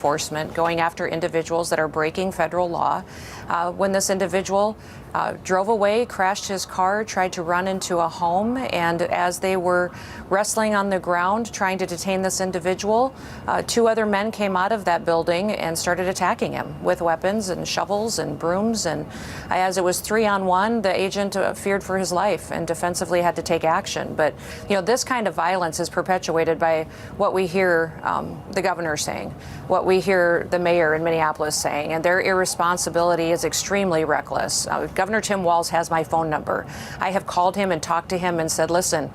enforcement going after individuals that are breaking federal law. When this individual drove away, crashed his car, tried to run into a home, and as they were wrestling on the ground trying to detain this individual, two other men came out of that building and started attacking him with weapons and shovels and brooms. And as it was 3-on-1, the agent feared for his life and defensively had to take action. But this kind of violence is perpetuated by what we hear the governor saying, what we hear the mayor in Minneapolis saying, and their irresponsibility is extremely reckless. Governor Tim Walz has my phone number. I have called him and talked to him and said, listen,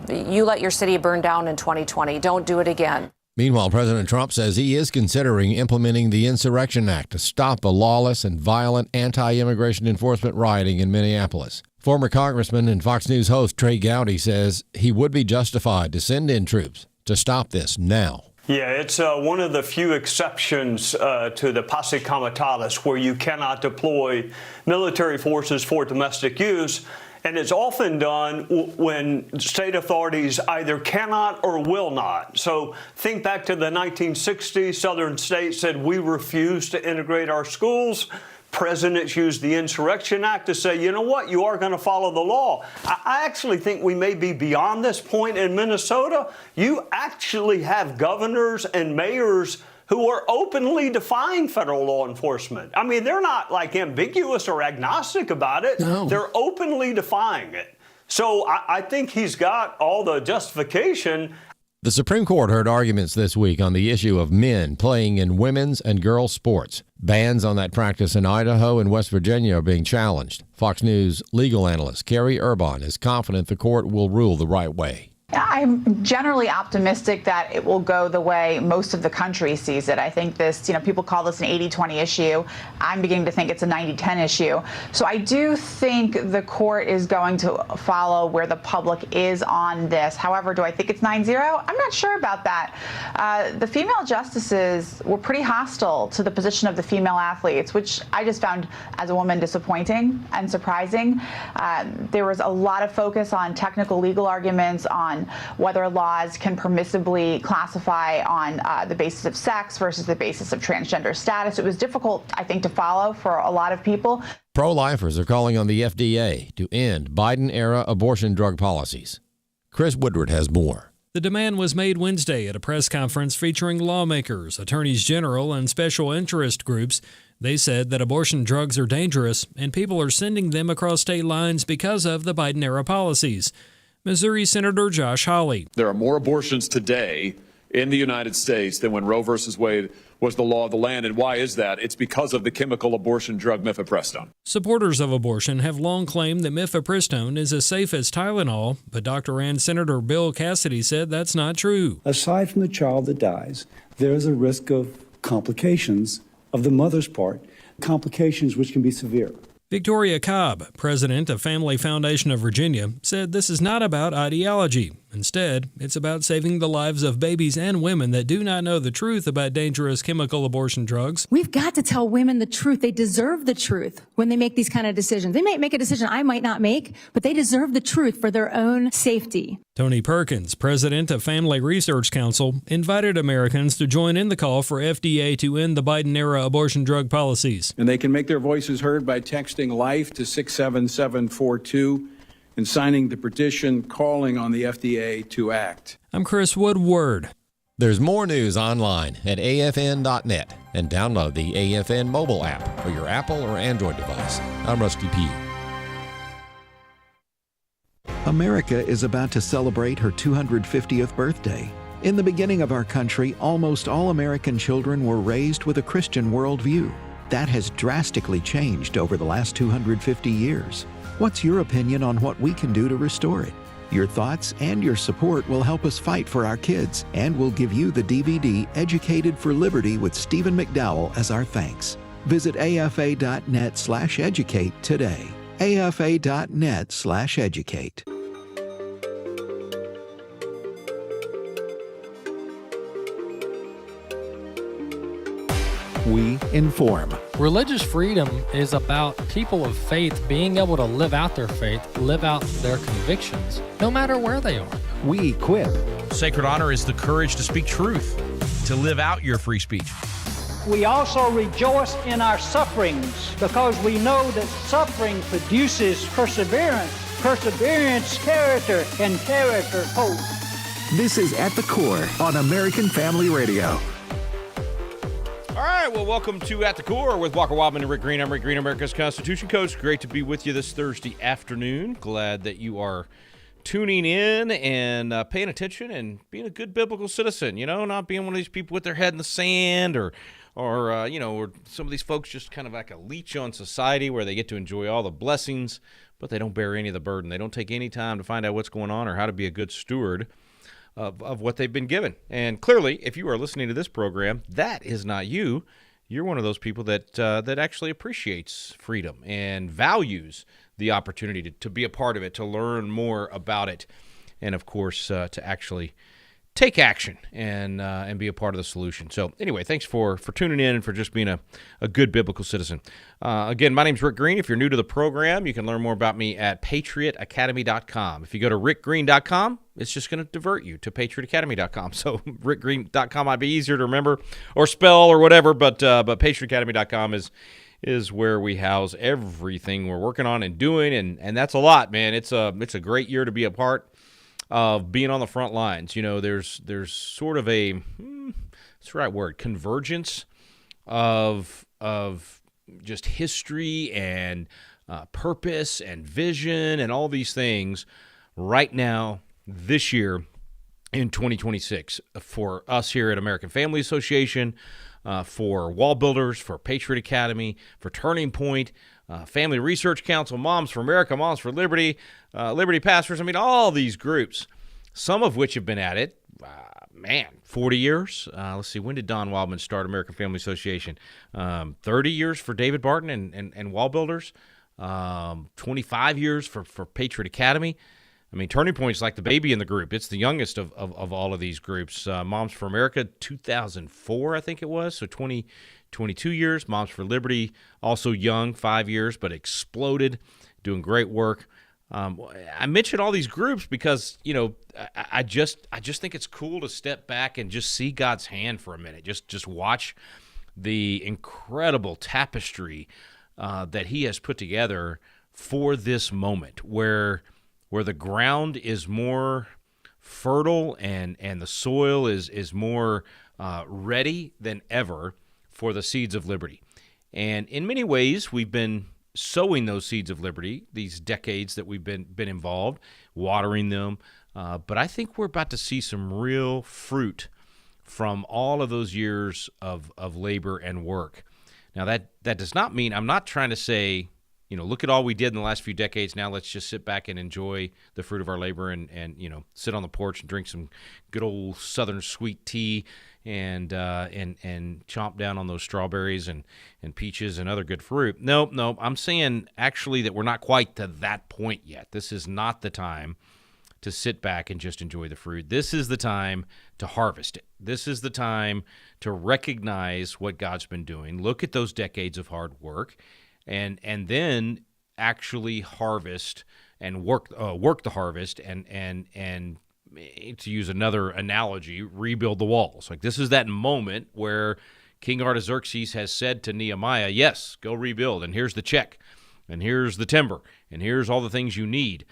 you let your city burn down in 2020. Don't do it again. Meanwhile, President Trump says he is considering implementing the Insurrection Act to stop the lawless and violent anti-immigration enforcement rioting in Minneapolis. Former Congressman and Fox News host Trey Gowdy says he would be justified to send in troops to stop this now. Yeah, it's one of the few exceptions to the posse comitatus where you cannot deploy military forces for domestic use. And it's often done when state authorities either cannot or will not. So think back to the 1960s. Southern states said, we refuse to integrate our schools. Presidents used the Insurrection Act to say, you know what, you are going to follow the law. I actually think we may be beyond this point in Minnesota. You actually have governors and mayors who are openly defying federal law enforcement. I mean, they're not like ambiguous or agnostic about it. No. They're openly defying it. So I think he's got all the justification. The Supreme Court heard arguments this week on the issue of men playing in women's and girls' sports. Bans on that practice in Idaho and West Virginia are being challenged. Fox News legal analyst Carrie Urban is confident the court will rule the right way. I'm generally optimistic that it will go the way most of the country sees it. I think this, people call this an 80-20 issue. I'm beginning to think it's a 90-10 issue. So I do think the court is going to follow where the public is on this. However, do I think it's 9-0? I'm not sure about that. The female justices were pretty hostile to the position of the female athletes, which I just found as a woman disappointing and surprising. There was a lot of focus on technical legal arguments on whether laws can permissibly classify on the basis of sex versus the basis of transgender status. It was difficult, I think, to follow for a lot of people. Pro-lifers are calling on the FDA to end Biden-era abortion drug policies. Chris Woodward has more. The demand was made Wednesday at a press conference featuring lawmakers, attorneys general, and special interest groups. They said that abortion drugs are dangerous and people are sending them across state lines because of the Biden-era policies. Missouri Senator Josh Hawley. There are more abortions today in the United States than when Roe versus Wade was the law of the land. And why is that? It's because of the chemical abortion drug mifepristone. Supporters of abortion have long claimed that mifepristone is as safe as Tylenol, but Dr. and Senator Bill Cassidy said that's not true. Aside from the child that dies, there is a risk of complications of the mother's part, complications which can be severe. Victoria Cobb, president of Family Foundation of Virginia, said this is not about ideology. Instead, it's about saving the lives of babies and women that do not know the truth about dangerous chemical abortion drugs. We've got to tell women the truth. They deserve the truth when they make these kind of decisions. They might make a decision I might not make, but they deserve the truth for their own safety. Tony Perkins, president of Family Research Council, invited Americans to join in the call for FDA to end the Biden-era abortion drug policies. And they can make their voices heard by texting LIFE to 67742 and signing the petition calling on the FDA to act. I'm Chris Woodward. There's more news online at afn.net and download the AFN mobile app for your Apple or Android device. I'm Rusty P. America is about to celebrate her 250th birthday. In the beginning of our country, almost all American children were raised with a Christian worldview. That has drastically changed over the last 250 years. What's your opinion on what we can do to restore it? Your thoughts and your support will help us fight for our kids, and we'll give you the DVD Educated for Liberty with Stephen McDowell as our thanks. Visit afa.net/educate today. afa.net/educate. We inform. Religious freedom is about people of faith being able to live out their faith, live out their convictions, no matter where they are. We equip. Sacred honor is the courage to speak truth, to live out your free speech. we also rejoice in our sufferings, because we know that suffering produces perseverance, perseverance, character, and character, hope. This is At the Core on American Family Radio. All right, well, welcome to At the Core with Walker Wildmon and Rick Green. I'm Rick Green, America's Constitution Coach. Great to be with you this Thursday afternoon. Glad that you are tuning in and paying attention and being a good biblical citizen, you know, not being one of these people with their head in the sand or some of these folks just kind of like a leech on society where they get to enjoy all the blessings, but they don't bear any of the burden. They don't take any time to find out what's going on or how to be a good steward of what they've been given. And clearly, if you are listening to this program, that is not you. You're one of those people that actually appreciates freedom and values the opportunity to be a part of it, to learn more about it, and of course to actually take action and be a part of the solution. So anyway, thanks for tuning in and for just being a good biblical citizen. Again, my name's Rick Green. If you're new to the program, you can learn more about me at patriotacademy.com. If you go to rickgreen.com, it's just going to divert you to patriotacademy.com. So rickgreen.com might be easier to remember or spell or whatever, but patriotacademy.com is where we house everything we're working on and doing, and that's a lot, man. It's a great year to be a part of being on the front lines. You know, there's sort of a what's the right word, convergence of just history and purpose and vision and all these things right now this year in 2026 for us here at American Family Association, for Wall Builders, for Patriot Academy, for Turning Point, Family Research Council, Moms for America, Moms for Liberty, Liberty Pastors. I mean, all these groups, some of which have been at it, 40 years. Let's see, when did Don Wildmon start American Family Association? 30 years for David Barton and Wall Builders, 25 years for Patriot Academy. I mean, Turning Point is like the baby in the group. It's the youngest of all of these groups. Moms for America, 2004, I think it was, so 22 years. Moms for Liberty, also young, 5 years, but exploded, doing great work. I mention all these groups because, you know, I just think it's cool to step back and just see God's hand for a minute. Just watch the incredible tapestry that He has put together for this moment, where the ground is more fertile and the soil is more ready than ever for the seeds of liberty. And in many ways, we've been sowing those seeds of liberty these decades that we've been involved, watering them. But I think we're about to see some real fruit from all of those years of labor and work. Now, that does not mean, I'm not trying to say, you know, look at all we did in the last few decades. Now let's just sit back and enjoy the fruit of our labor and you know, sit on the porch and drink some good old Southern sweet tea and chomp down on those strawberries and peaches and other good fruit. No, I'm saying actually that we're not quite to that point yet. This is not the time to sit back and just enjoy the fruit. This is the time to harvest it. This is the time to recognize what God's been doing. Look at those decades of hard work. And then actually harvest and work the harvest and to use another analogy, rebuild the walls. Like, this is that moment where King Artaxerxes has said to Nehemiah, yes, go rebuild, and here's the check, and here's the timber, and here's all the things you need.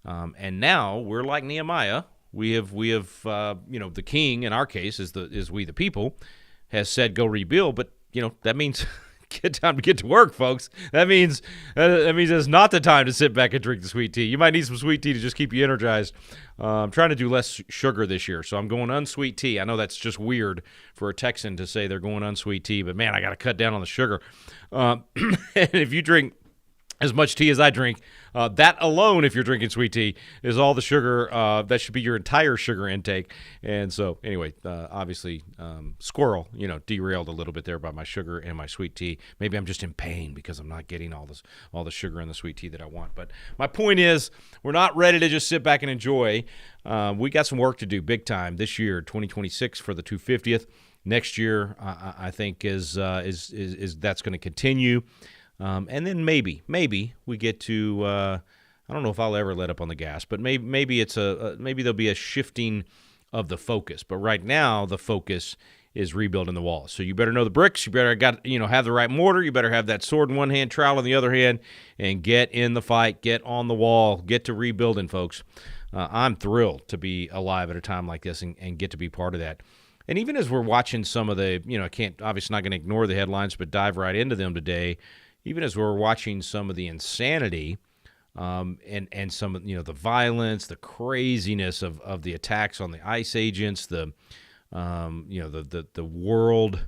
And now we're like Nehemiah. We have the king, in our case, is we the people, has said go rebuild, but that means time to get to work, folks. That means it's not the time to sit back and drink the sweet tea. You might need some sweet tea to just keep you energized. I'm trying to do less sugar this year, so I'm going unsweet tea. I know that's just weird for a Texan to say they're going unsweet tea, but man, I got to cut down on the sugar. And if you drink as much tea as I drink, that alone, if you're drinking sweet tea, is all the sugar. That should be your entire sugar intake. And so, anyway, obviously, squirrel, derailed a little bit there by my sugar and my sweet tea. Maybe I'm just in pain because I'm not getting all the sugar and the sweet tea that I want. But my point is, we're not ready to just sit back and enjoy. We got some work to do, big time, this year, 2026 for the 250th. Next year, I think is that's going to continue. And then maybe we get to, I don't know if I'll ever let up on the gas, but maybe it's maybe there'll be a shifting of the focus. But right now, the focus is rebuilding the walls. So you better know the bricks. You better have the right mortar. You better have that sword in one hand, trowel in the other hand, and get in the fight. Get on the wall. Get to rebuilding, folks. I'm thrilled to be alive at a time like this and get to be part of that. And even as we're watching some of the, obviously not going to ignore the headlines, but dive right into them today. Even as we're watching some of the insanity and some of the violence, the craziness of the attacks on the ICE agents, the world,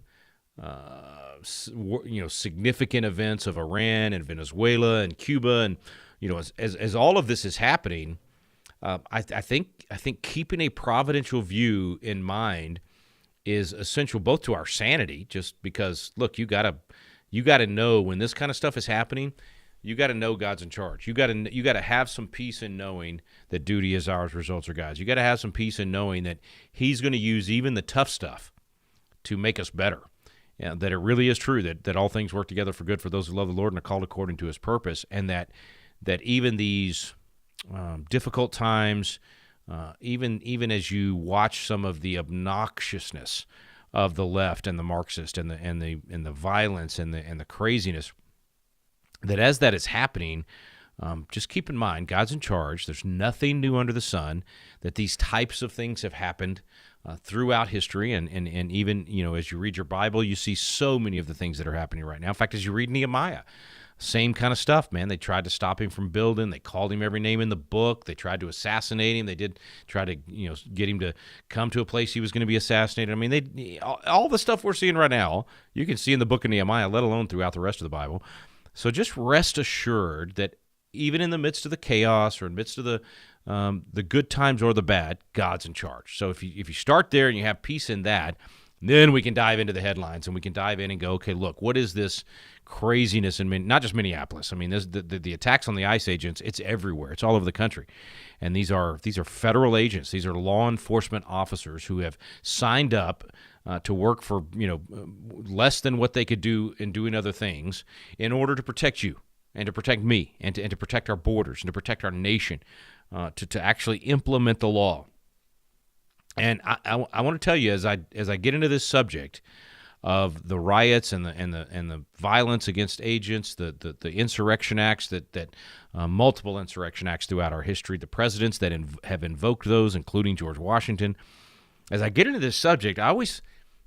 significant events of Iran and Venezuela and Cuba, and as all of this is happening, I think keeping a providential view in mind is essential both to our sanity, just because look, you gotta know when this kind of stuff is happening. You got to know God's in charge. You got to have some peace in knowing that duty is ours, results are God's. You got to have some peace in knowing that He's going to use even the tough stuff to make us better. And that it really is true that all things work together for good for those who love the Lord and are called according to His purpose, and that even these difficult times, even as you watch some of the obnoxiousness of the left and the Marxist and the violence and the craziness, that as that is happening, just keep in mind, God's in charge. There's nothing new under the sun, that these types of things have happened throughout history. And even, as you read your Bible, you see so many of the things that are happening right now. In fact, as you read Nehemiah, same kind of stuff, man. They tried to stop him from building. They called him every name in the book. They tried to assassinate him. They did try to, get him to come to a place he was going to be assassinated. I mean, all the stuff we're seeing right now, you can see in the book of Nehemiah, let alone throughout the rest of the Bible. So just rest assured that even in the midst of the chaos or in the midst of the good times or the bad, God's in charge. So if you start there and you have peace in that, then we can dive into the headlines and we can dive in and go, okay, look, what is this craziness in not just Minneapolis? I mean, the attacks on the ICE agents, it's everywhere. It's all over the country. And these are federal agents. These are law enforcement officers who have signed up to work for less than what they could do in doing other things in order to protect you and to protect me and to protect our borders and to protect our nation, to actually implement the law. And I want to tell you, as I get into this subject of the riots and the violence against agents, the insurrection acts that multiple insurrection acts throughout our history, the presidents that have invoked those, including George Washington. As I get into this subject, I always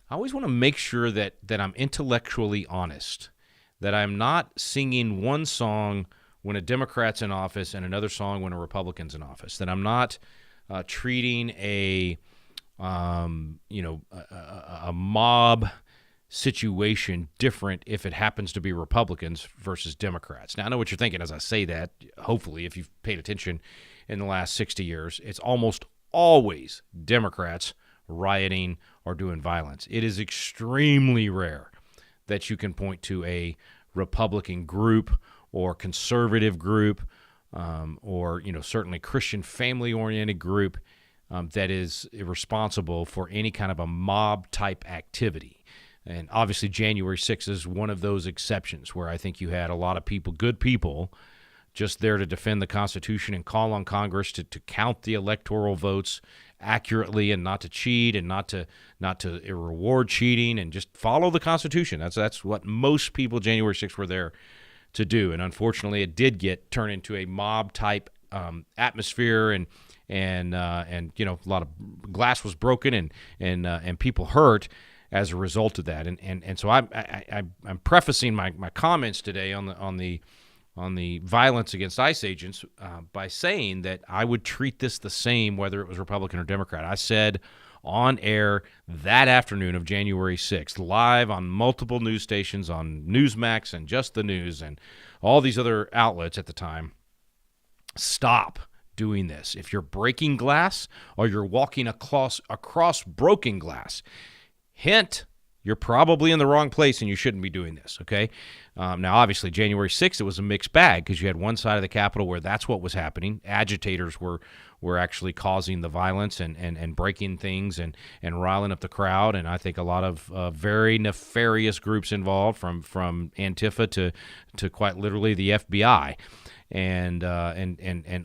want to make sure that I'm intellectually honest, that I'm not singing one song when a Democrat's in office and another song when a Republican's in office, that I'm not treating a mob situation different if it happens to be Republicans versus Democrats. Now, I know what you're thinking as I say that. Hopefully, if you've paid attention in the last 60 years, it's almost always Democrats rioting or doing violence. It is extremely rare that you can point to a Republican group or conservative group or certainly Christian family-oriented group that is responsible for any kind of a mob-type activity. And obviously January 6th is one of those exceptions where I think you had a lot of people, good people, just there to defend the Constitution and call on Congress to count the electoral votes accurately and not to cheat and not to reward cheating and just follow the Constitution. That's what most people January 6th were there to do. And unfortunately, it did get turned into a mob type atmosphere, and a lot of glass was broken and people hurt as a result of that. And so I'm prefacing my comments today on the violence against ICE agents by saying that I would treat this the same whether it was Republican or Democrat. I said on air that afternoon of January 6th, live on multiple news stations, on Newsmax and Just the News and all these other outlets at the time, stop doing this. If you're breaking glass or you're walking across broken glass, hint, you're probably in the wrong place and you shouldn't be doing this, okay? Now, obviously, January 6th, it was a mixed bag because you had one side of the Capitol where that's what was happening. Agitators were actually causing the violence and breaking things and riling up the crowd. And I think a lot of very nefarious groups involved, from Antifa to quite literally the FBI and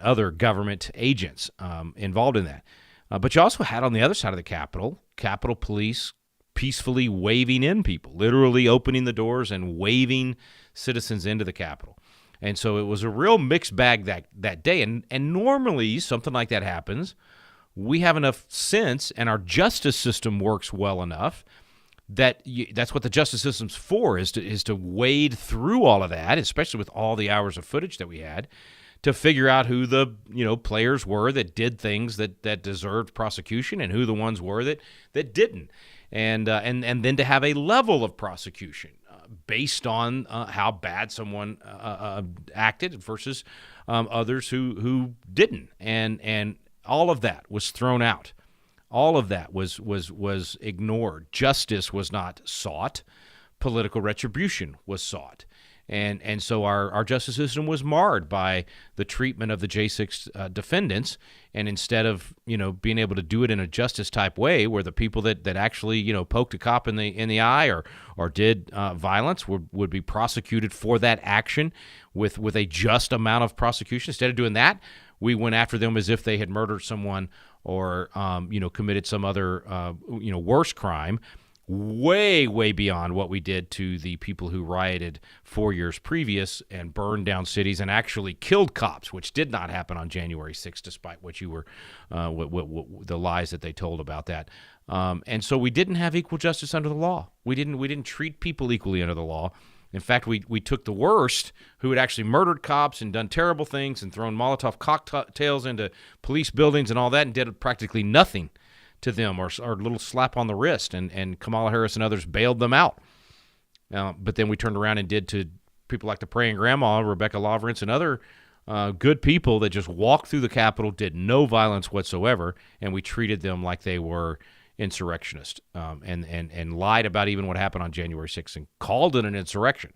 other government agents involved in that. But you also had on the other side of the Capitol Police peacefully waving in people, literally opening the doors and waving citizens into the Capitol. And so it was a real mixed bag that day. And normally something like that happens, we have enough sense and our justice system works well enough that's what the justice system's for, is to wade through all of that, especially with all the hours of footage that we had, to figure out who the players were that did things that deserved prosecution and who the ones were that didn't, and then to have a level of prosecution based on how bad someone acted versus others who didn't, and all of that was thrown out. All of that was ignored. Justice was not sought. Political retribution was sought. And so our justice system was marred by the treatment of the J6 defendants. And instead of, being able to do it in a justice type way where the people that actually, poked a cop in the eye or did violence would be prosecuted for that action with a just amount of prosecution, instead of doing that, we went after them as if they had murdered someone or, committed some other, worse crime, way beyond what we did to the people who rioted 4 years previous and burned down cities and actually killed cops, which did not happen on January 6th, despite what you were, the lies that they told about that. And so we didn't have equal justice under the law. We didn't treat people equally under the law. In fact, we took the worst, who had actually murdered cops and done terrible things and thrown Molotov cocktails into police buildings and all that, and did practically nothing to them, or a little slap on the wrist, and Kamala Harris and others bailed them out. But then we turned around and did to people like the praying grandma, Rebecca Lovrance, and other good people that just walked through the Capitol, did no violence whatsoever, and we treated them like they were insurrectionists, and lied about even what happened on January 6th and called it an insurrection,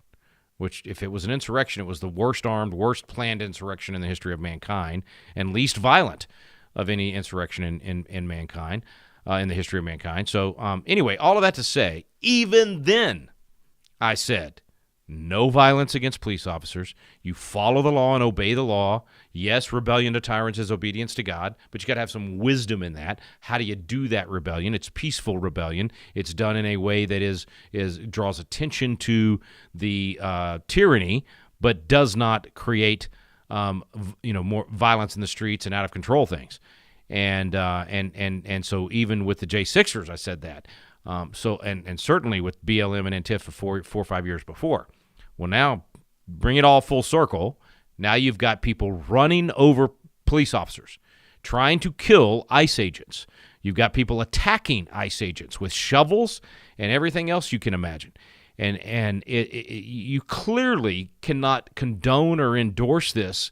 which, if it was an insurrection, it was the worst armed, worst planned insurrection in the history of mankind, and least violent of any insurrection in mankind, in the history of mankind. So anyway, all of that to say, even then, I said, no violence against police officers. You follow the law and obey the law. Yes, rebellion to tyrants is obedience to God, but you got to have some wisdom in that. How do you do that rebellion? It's peaceful rebellion. It's done in a way that draws attention to the tyranny, but does not create more violence in the streets and out of control things. And so even with the J6ers, I said that. And certainly with BLM and Antifa for 4 or 5 years before. Well, now bring it all full circle. Now you've got people running over police officers, trying to kill ICE agents. You've got people attacking ICE agents with shovels and everything else you can imagine. And you clearly cannot condone or endorse this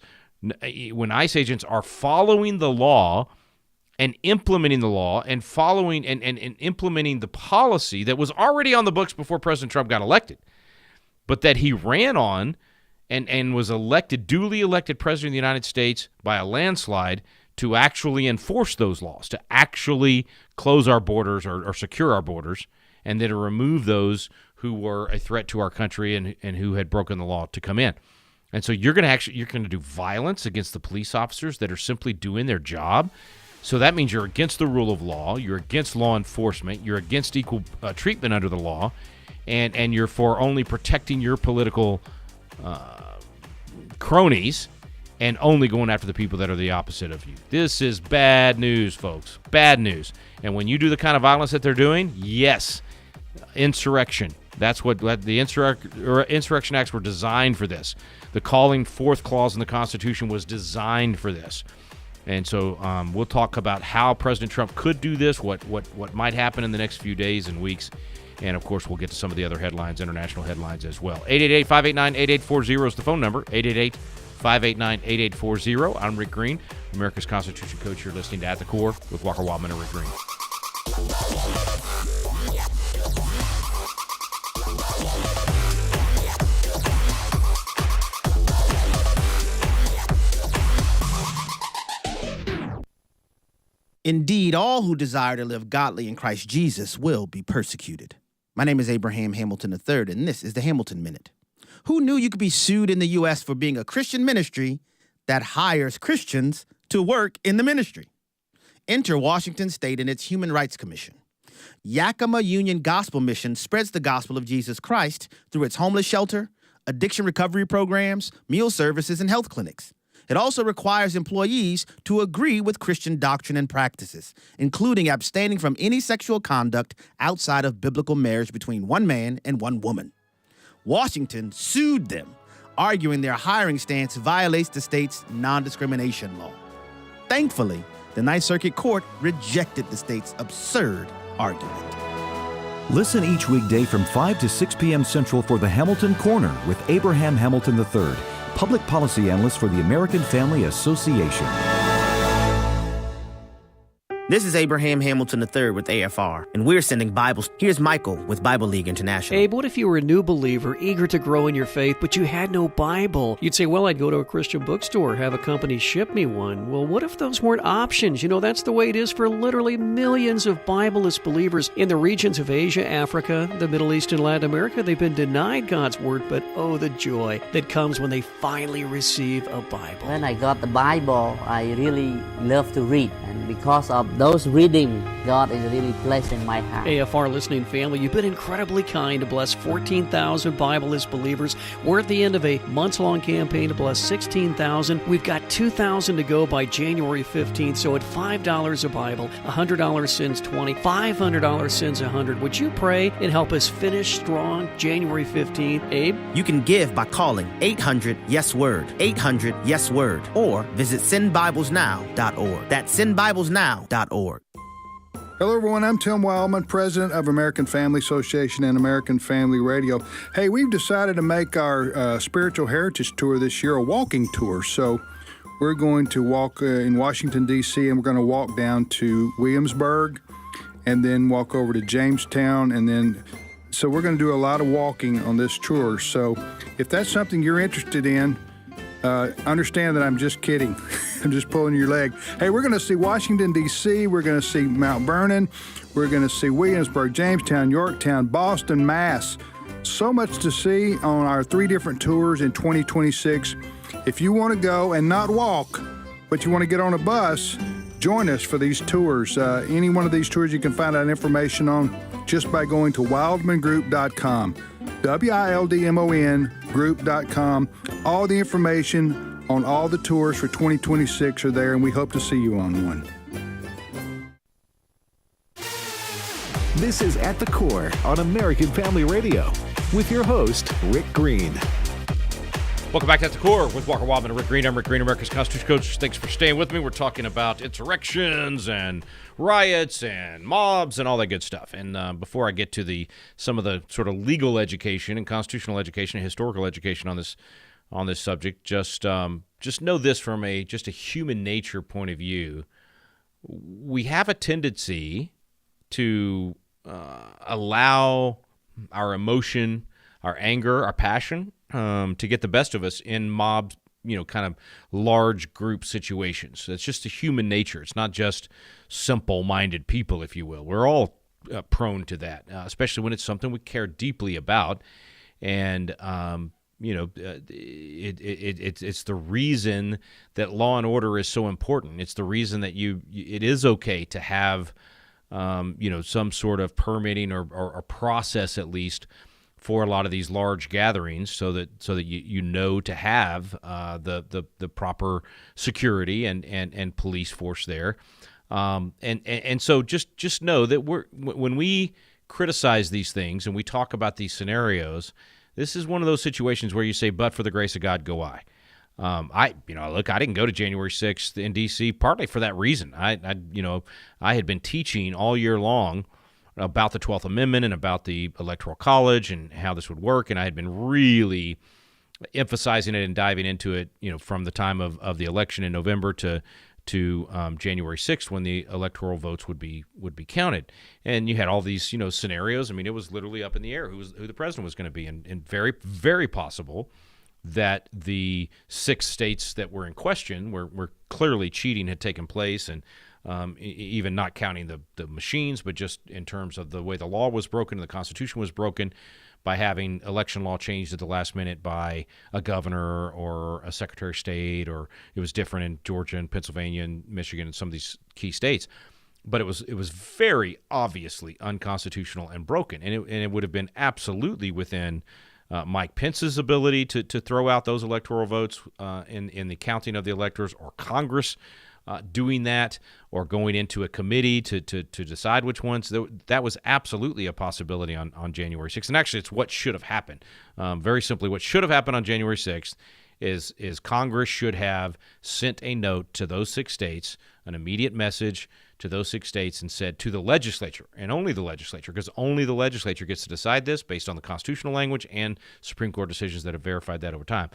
when ICE agents are following the law and implementing the law and following and implementing the policy that was already on the books before President Trump got elected, but that he ran on and was duly elected president of the United States by a landslide to actually enforce those laws, to actually close our borders or secure our borders, and then to remove those who were a threat to our country and who had broken the law to come in. And so you're going to do violence against the police officers that are simply doing their job. So that means you're against the rule of law, you're against law enforcement, you're against equal treatment under the law, and you're for only protecting your political cronies and only going after the people that are the opposite of you. This is bad news, folks. Bad news. And when you do the kind of violence that they're doing, yes, insurrection. That's what the Insurrection Acts were designed for this. The calling forth clause in the Constitution was designed for this. And so we'll talk about how President Trump could do this, what might happen in the next few days and weeks. And, of course, we'll get to some of the other headlines, international headlines as well. 888-589-8840 is the phone number, 888-589-8840. I'm Rick Green, America's Constitution Coach. You're listening to At the Core with Walker Wildmon and Rick Green. Indeed, all who desire to live godly in Christ Jesus will be persecuted. My name is Abraham Hamilton III, and this is the Hamilton Minute. Who knew you could be sued in the U.S. for being a Christian ministry that hires Christians to work in the ministry? Enter Washington State and its Human Rights Commission. Yakima Union Gospel Mission spreads the gospel of Jesus Christ through its homeless shelter, addiction recovery programs, meal services, and health clinics. It also requires employees to agree with Christian doctrine and practices, including abstaining from any sexual conduct outside of biblical marriage between one man and one woman. Washington sued them, arguing their hiring stance violates the state's non-discrimination law. Thankfully, the Ninth Circuit Court rejected the state's absurd argument. Listen each weekday from 5 to 6 p.m. Central for the Hamilton Corner with Abraham Hamilton III, Public Policy Analyst for the American Family Association. This is Abraham Hamilton III with AFR, and we're sending Bibles. Here's Michael with Bible League International. Abe, what if you were a new believer, eager to grow in your faith, but you had no Bible? You'd say, well, I'd go to a Christian bookstore, have a company ship me one. Well, what if those weren't options? You know, that's the way it is for literally millions of Bibleless believers in the regions of Asia, Africa, the Middle East, and Latin America. They've been denied God's Word, but oh, the joy that comes when they finally receive a Bible. When I got the Bible, I really love to read, and because of those reading, God is really placed in my heart. AFR listening family, you've been incredibly kind to bless 14,000 Bibleless believers. We're at the end of a months-long campaign to bless 16,000. We've got 2,000 to go by January 15th, so at $5 a Bible, $100 sends 20, $500 sends 100. Would you pray and help us finish strong January 15th? Abe? You can give by calling 800-YES-WORD, 800-YES-WORD, or visit sendbiblesnow.org. That's sendbiblesnow.org. Hello, everyone. I'm Tim Wildmon, president of American Family Association and American Family Radio. Hey, we've decided to make our Spiritual Heritage Tour this year a walking tour. So we're going to walk in Washington, D.C., and we're going to walk down to Williamsburg and then walk over to Jamestown. So we're going to do a lot of walking on this tour. So if that's something you're interested in, understand that I'm just kidding. I'm just pulling your leg. Hey, we're going to see Washington, D.C. We're going to see Mount Vernon. We're going to see Williamsburg, Jamestown, Yorktown, Boston, Mass. So much to see on our 3 different tours in 2026. If you want to go and not walk, but you want to get on a bus, join us for these tours. Any one of these tours you can find out information on just by going to wildmongroup.com. WILDMON group.com. All the information on all the tours for 2026 are there, and we hope to see you on one. This is At the Core on American Family Radio with your host, Rick Green. Welcome back to At the Core with Walker Wildmon and Rick Green. I'm Rick Green, America's Constitution Coach. Thanks for staying with me. We're talking about insurrections and riots and mobs and all that good stuff. And before I get to some of the sort of legal education and constitutional education and historical education on this subject, just know this from just a human nature point of view. We have a tendency to allow our emotion, our anger, our passion to get the best of us in mob, kind of large group situations. It's just the human nature. It's not just simple-minded people, if you will. We're all prone to that, especially when it's something we care deeply about. And it's the reason that law and order is so important. It's the reason that it is okay to have some sort of permitting or process at least for a lot of these large gatherings, so that you know to have the proper security and police force there, and so just know that when we criticize these things and we talk about these scenarios, this is one of those situations where you say, "But for the grace of God, go I." I didn't go to January 6th in D.C. partly for that reason. I had been teaching all year long about the 12th Amendment and about the Electoral College and how this would work, and I had been really emphasizing it and diving into it, from the time of the election in November to January 6th, when the electoral votes would be counted. And you had all these scenarios. I mean, it was literally up in the air who the president was going to be, and very, very possible that the 6 states that were in question where clearly cheating had taken place, and even not counting the machines, but just in terms of the way the law was broken and the Constitution was broken by having election law changed at the last minute by a governor or a secretary of state, or it was different in Georgia and Pennsylvania and Michigan and some of these key states. but it was very obviously unconstitutional and broken, and it would have been absolutely within Mike Pence's ability to throw out those electoral votes in the counting of the electors, or Congress doing that, or going into a committee to decide which ones. That was absolutely a possibility on January 6th. And actually, it's what should have happened. Very simply, what should have happened on January 6th is Congress should have sent a note to those 6 states, an immediate message to those 6 states, and said to the legislature, and only the legislature, because only the legislature gets to decide this based on the constitutional language and Supreme Court decisions that have verified that over time.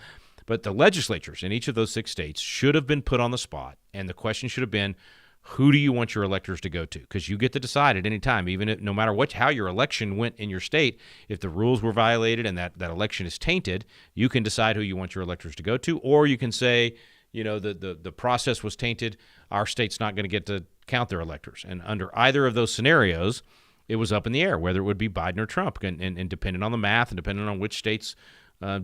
But the legislatures in each of those 6 states should have been put on the spot, and the question should have been, who do you want your electors to go to? Because you get to decide at any time, even if, no matter how your election went in your state, if the rules were violated and that election is tainted, you can decide who you want your electors to go to, or you can say, the process was tainted, our state's not going to get to count their electors. And under either of those scenarios, it was up in the air, whether it would be Biden or Trump, and depending on the math and depending on which states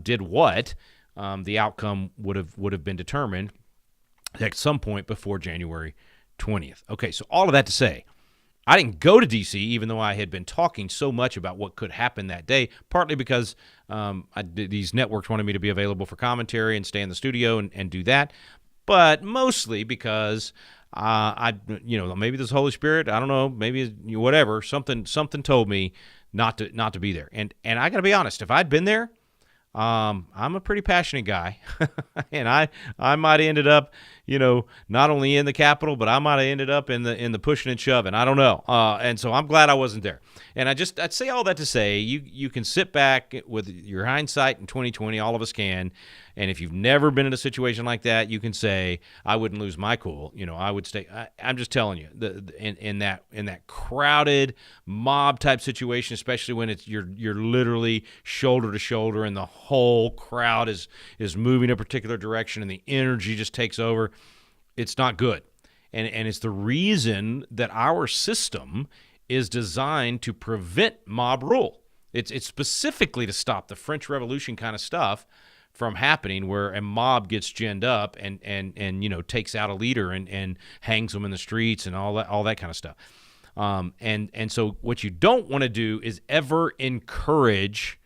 did what, the outcome would have been determined at some point before January 20th. Okay, so all of that to say, I didn't go to D.C., even though I had been talking so much about what could happen that day, partly because these networks wanted me to be available for commentary and stay in the studio and do that, but mostly because maybe this Holy Spirit, I don't know, maybe whatever, something told me not to be there. And I got to be honest, if I'd been there, I'm a pretty passionate guy, and I might have ended up, not only in the Capitol, but I might have ended up in the pushing and shoving. I don't know. And so I'm glad I wasn't there. And I'd say all that to say, you can sit back with your hindsight in 2020, all of us can. And if you've never been in a situation like that, you can say, I wouldn't lose my cool. I would stay. I'm just telling you, in that crowded mob type situation, especially when you're literally shoulder to shoulder and the whole crowd is moving a particular direction and the energy just takes over, it's not good. And it's the reason that our system is designed to prevent mob rule. It's specifically to stop the French Revolution kind of stuff from happening, where a mob gets ginned up and takes out a leader and hangs them in the streets and all that kind of stuff. And so what you don't want to do is ever encourage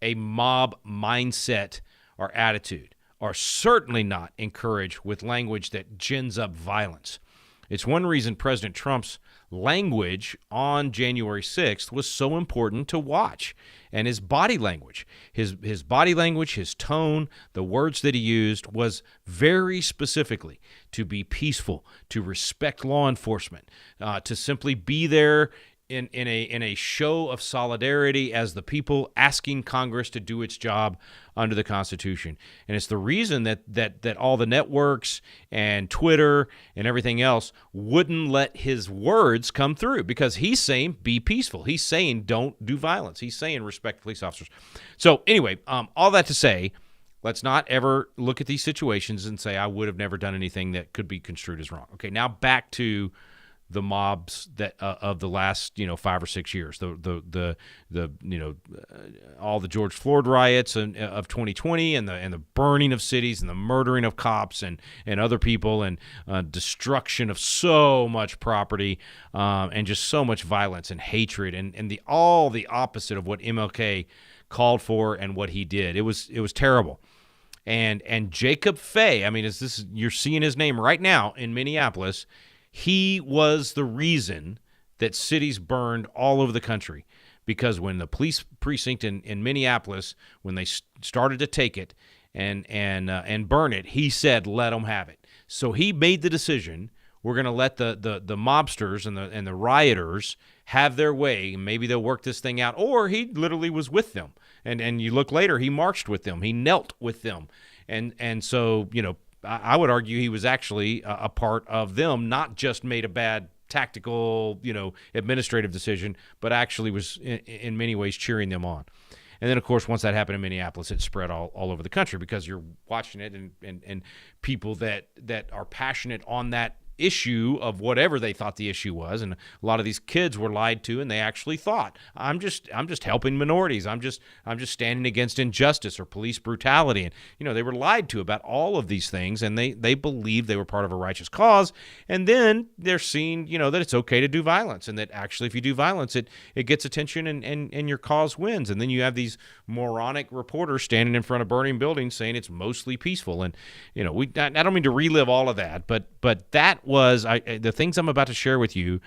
a mob mindset or attitude, or certainly not encourage with language that gins up violence. It's one reason President Trump's language on January 6th was so important to watch, and his body language, his body language, his tone, the words that he used was very specifically to be peaceful, to respect law enforcement, to simply be there in a show of solidarity as the people asking Congress to do its job under the Constitution. And it's the reason that all the networks and Twitter and everything else wouldn't let his words come through, because he's saying be peaceful. He's saying don't do violence. He's saying respect police officers. So anyway, all that to say, let's not ever look at these situations and say I would have never done anything that could be construed as wrong. Okay, now back to the mobs that of the last 5 or 6 years, all the George Floyd riots of 2020 and the burning of cities and the murdering of cops and other people and destruction of so much property and just so much violence and hatred and all the opposite of what MLK called for and what he did. It was terrible. And Jacob Fay, I mean, you're seeing his name right now in Minneapolis. He was the reason that cities burned all over the country, because when the police precinct in Minneapolis, when they started to take it and burn it, he said, let them have it. So he made the decision, we're going to let the mobsters and the rioters have their way. Maybe they'll work this thing out. Or he literally was with them. And you look later, he marched with them. He knelt with them. And so, I would argue he was actually a part of them, not just made a bad tactical, administrative decision, but actually was in many ways cheering them on. And then, of course, once that happened in Minneapolis, it spread all over the country, because you're watching it and people that are passionate on that issue of whatever they thought the issue was, and a lot of these kids were lied to, and they actually thought, I'm just helping minorities, I'm just standing against injustice or police brutality. And they were lied to about all of these things, and they believed they were part of a righteous cause. And then they're seeing that it's okay to do violence, and that actually if you do violence it gets attention, and your cause wins. And then you have these moronic reporters standing in front of burning buildings saying it's mostly peaceful. And I don't mean to relive all of that, but that was the things I'm about to share with you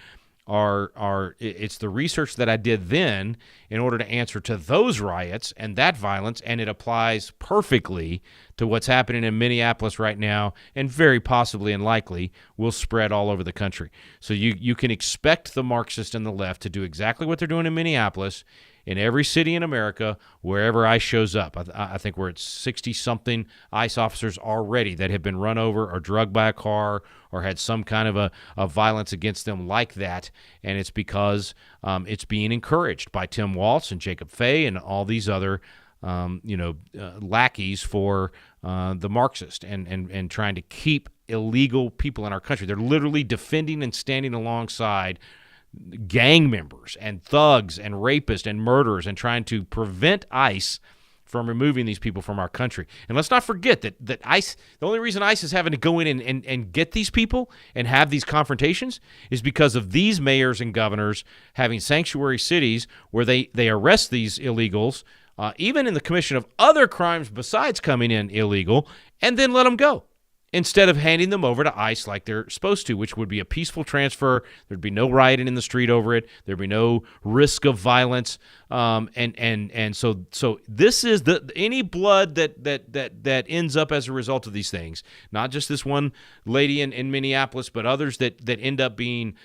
it's the research that I did then in order to answer to those riots and that violence, and it applies perfectly to what's happening in Minneapolis right now, and very possibly and likely will spread all over the country. So you can expect the Marxists and the left to do exactly what they're doing in Minneapolis, in every city in America, wherever ICE shows up. I think we're at 60-something ICE officers already that have been run over or drugged by a car or had some kind of a violence against them like that, and it's because it's being encouraged by Tim Walz and Jacob Fay and all these other lackeys for the Marxist and trying to keep illegal people in our country. They're literally defending and standing alongside gang members and thugs and rapists and murderers and trying to prevent ICE from removing these people from our country. And let's not forget that ICE, the only reason ICE is having to go in and get these people and have these confrontations is because of these mayors and governors having sanctuary cities where they arrest these illegals, even in the commission of other crimes besides coming in illegal, and then let them go, instead of handing them over to ICE like they're supposed to, which would be a peaceful transfer. There'd be no rioting in the street over it. There'd be no risk of violence. And so this is any blood that ends up as a result of these things, not just this one lady in Minneapolis, but others that end up being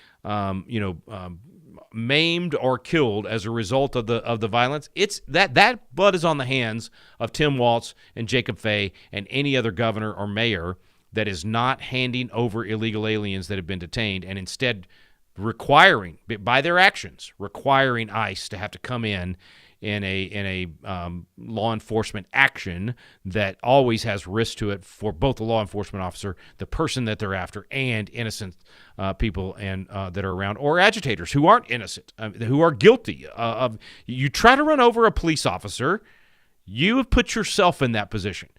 maimed or killed as a result of the violence. It's that blood is on the hands of Tim Walz and Jacob Fay and any other governor or mayor that is not handing over illegal aliens that have been detained, and instead requiring, by their actions, requiring ICE to have to come in a law enforcement action that always has risk to it for both the law enforcement officer, the person that they're after, and innocent people and that are around, or agitators who aren't innocent, who are guilty of. You try to run over a police officer, you have put yourself in that position.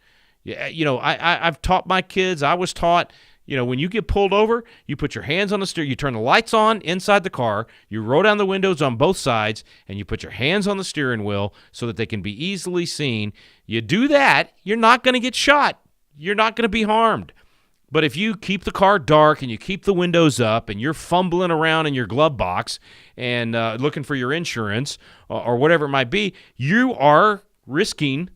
I've taught my kids. I was taught, when you get pulled over, you put your hands on the steering, you turn the lights on inside the car, you roll down the windows on both sides, and you put your hands on the steering wheel so that they can be easily seen. You do that, you're not going to get shot. You're not going to be harmed. But if you keep the car dark and you keep the windows up and you're fumbling around in your glove box and looking for your insurance or whatever it might be, you are risking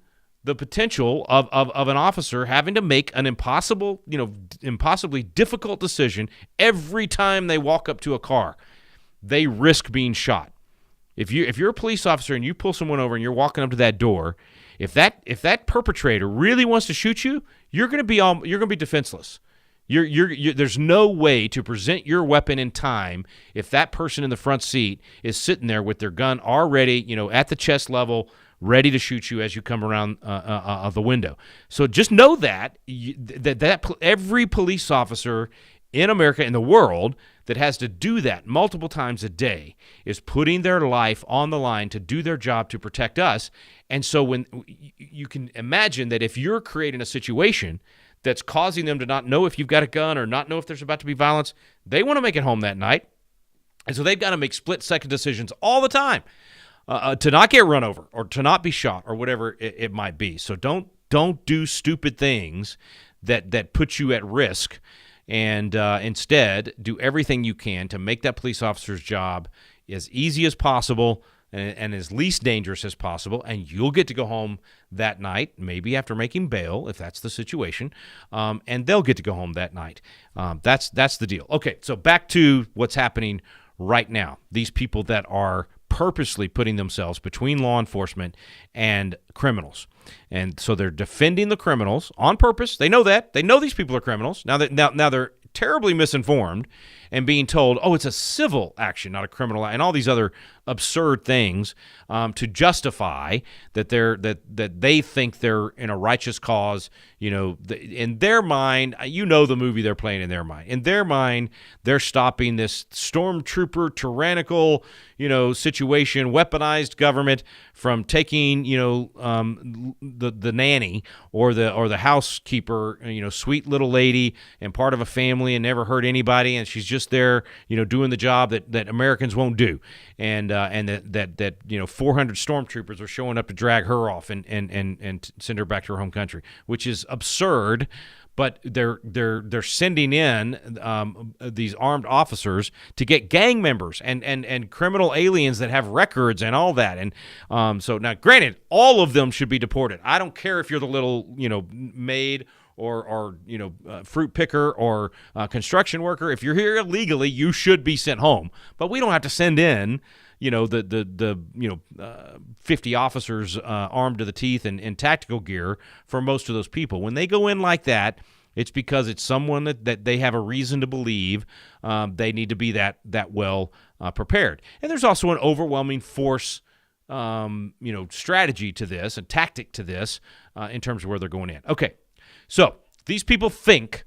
the potential of an officer having to make an impossibly difficult decision every time they walk up to a car. They risk being shot. If you're a police officer and you pull someone over and you're walking up to that door, if that perpetrator really wants to shoot you, you're going to be defenseless. There's no way to present your weapon in time if that person in the front seat is sitting there with their gun already, at the chest level, ready to shoot you as you come around the window. So just know that every police officer in America, in the world, that has to do that multiple times a day is putting their life on the line to do their job to protect us. And so when you can imagine that if you're creating a situation that's causing them to not know if you've got a gun or not know if there's about to be violence, they want to make it home that night. And so they've got to make split-second decisions all the time. To not get run over or to not be shot or whatever it might be. So don't do stupid things that put you at risk, and instead do everything you can to make that police officer's job as easy as possible and as least dangerous as possible, and you'll get to go home that night, maybe after making bail, if that's the situation, and they'll get to go home that night. That's the deal. Okay, so back to what's happening right now. These people that are purposely putting themselves between law enforcement and criminals. And so they're defending the criminals on purpose. They know that. They know these people are criminals. Now they're terribly misinformed and being told, oh, it's a civil action, not a criminal, and all these other absurd things to justify that they think they're in a righteous cause. In their mind, the movie they're playing in their mind. In their mind, they're stopping this stormtrooper tyrannical, situation, weaponized government from taking, the nanny or the housekeeper, sweet little lady and part of a family and never hurt anybody, and she's just there, doing the job that Americans won't do, and that 400 stormtroopers are showing up to drag her off and send her back to her home country, which is absurd. But they're sending in these armed officers to get gang members and criminal aliens that have records and all that. And so now, granted, all of them should be deported. I don't care if you're the little maid or fruit picker or construction worker. If you're here illegally, you should be sent home. But we don't have to send in 50 officers armed to the teeth and in tactical gear for most of those people. When they go in like that, it's because it's someone that they have a reason to believe they need to be that well prepared. And there's also an overwhelming force strategy to this, a tactic to this in terms of where they're going in. Okay, so these people think,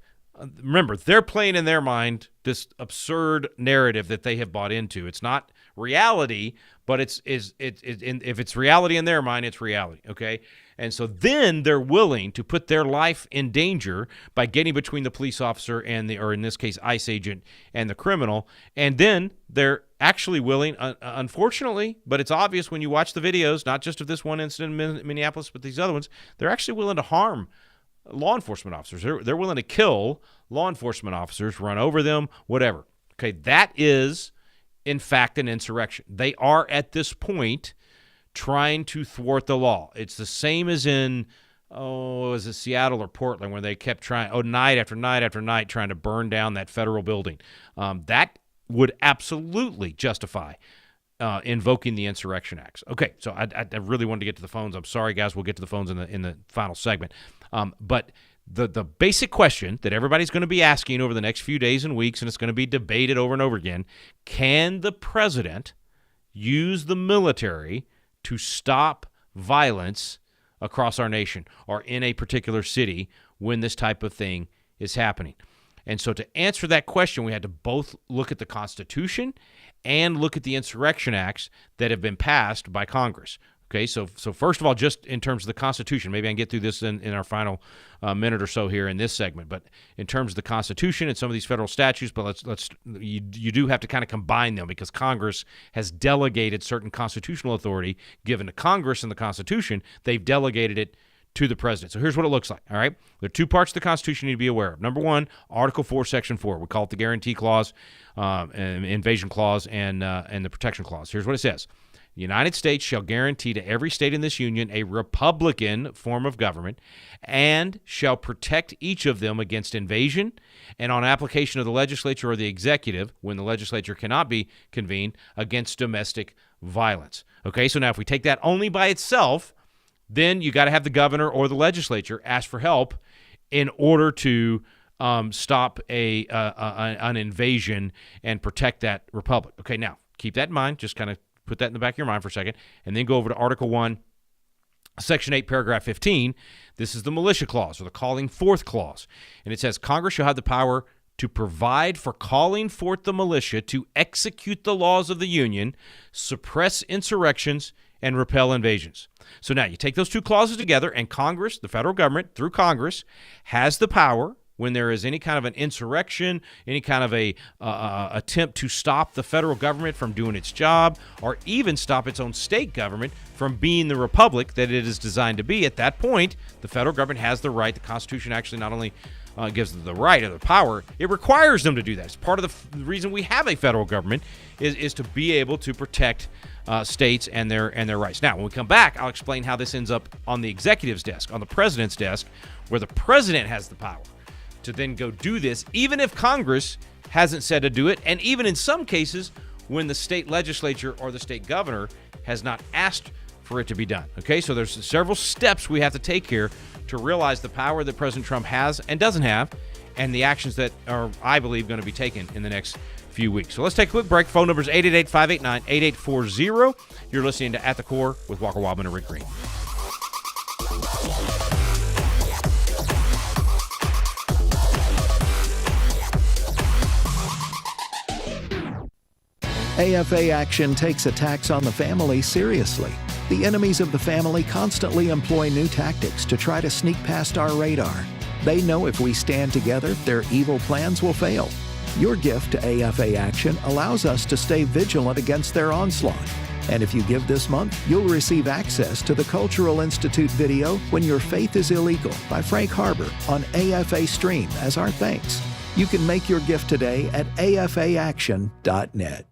remember, they're playing in their mind this absurd narrative that they have bought into. It's not reality, but if it's reality in their mind, it's reality, okay? And so then they're willing to put their life in danger by getting between the police officer or in this case, ICE agent and the criminal. And then they're actually willing, unfortunately, but it's obvious when you watch the videos, not just of this one incident in Minneapolis, but these other ones, they're actually willing to harm law enforcement officers. They're willing to kill law enforcement officers, run over them, whatever. Okay, that is, in fact, an insurrection. They are, at this point, trying to thwart the law. It's the same as in, was it Seattle or Portland, where they kept trying, night after night after night, trying to burn down that federal building. That would absolutely justify invoking the Insurrection Acts. Okay, so I really wanted to get to the phones. I'm sorry, guys. We'll get to the phones in the final segment. But the basic question that everybody's going to be asking over the next few days and weeks, and it's going to be debated over and over again, can the president use the military to stop violence across our nation or in a particular city when this type of thing is happening? And so to answer that question, we had to both look at the Constitution and look at the Insurrection Acts that have been passed by Congress. Okay, so first of all, just in terms of the Constitution, maybe I can get through this in our final minute or so here in this segment, but in terms of the Constitution and some of these federal statutes, but you do have to kind of combine them because Congress has delegated certain constitutional authority given to Congress in the Constitution. They've delegated it to the president. So here's what it looks like, all right? There are two parts of the Constitution you need to be aware of. Number one, Article 4, Section 4. We call it the Guarantee Clause, Invasion Clause, and the Protection Clause. Here's what it says. The United States shall guarantee to every state in this union a republican form of government and shall protect each of them against invasion and on application of the legislature or the executive, when the legislature cannot be convened, against domestic violence. Okay, so now if we take that only by itself, then you got to have the governor or the legislature ask for help in order to stop an invasion and protect that republic. Okay, now keep that in mind. Just kind of put that in the back of your mind for a second, and then go over to Article 1, Section 8, Paragraph 15. This is the Militia Clause, or the Calling Forth Clause. And it says, Congress shall have the power to provide for calling forth the militia to execute the laws of the Union, suppress insurrections, and repel invasions. So now you take those two clauses together, and Congress, the federal government, through Congress, has the power when there is any kind of an insurrection, any kind of a attempt to stop the federal government from doing its job, or even stop its own state government from being the republic that it is designed to be. At that point, the federal government has the right. The Constitution actually not only gives them the right or the power, it requires them to do that. It's part of the reason we have a federal government is to be able to protect states and their rights. Now, when we come back, I'll explain how this ends up on the executive's desk, on the president's desk, where the president has the power to then go do this, even if Congress hasn't said to do it, and even in some cases when the state legislature or the state governor has not asked for it to be done. Okay, so there's several steps we have to take here to realize the power that President Trump has and doesn't have, and the actions that are, I believe, going to be taken in the next few weeks. So let's take a quick break. Phone number is 888-589-8840. You're listening to At the Core with Walker Wildmon and Rick Green. AFA Action takes attacks on the family seriously. The enemies of the family constantly employ new tactics to try to sneak past our radar. They know if we stand together, their evil plans will fail. Your gift to AFA Action allows us to stay vigilant against their onslaught. And if you give this month, you'll receive access to the Cultural Institute video When Your Faith is Illegal by Frank Harbor on AFA Stream as our thanks. You can make your gift today at afaaction.net.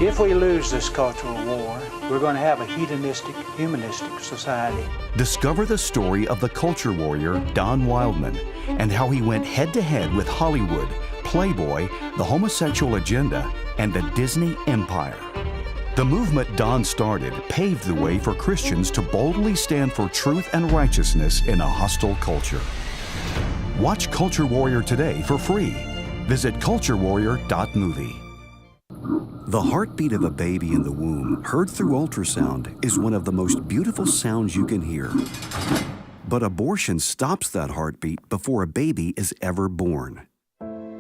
If we lose this cultural war, we're going to have a hedonistic, humanistic society. Discover the story of the culture warrior Don Wildmon and how he went head-to-head with Hollywood, Playboy, the homosexual agenda, and the Disney Empire. The movement Don started paved the way for Christians to boldly stand for truth and righteousness in a hostile culture. Watch Culture Warrior today for free. Visit culturewarrior.movie. The heartbeat of a baby in the womb, heard through ultrasound, is one of the most beautiful sounds you can hear. But abortion stops that heartbeat before a baby is ever born.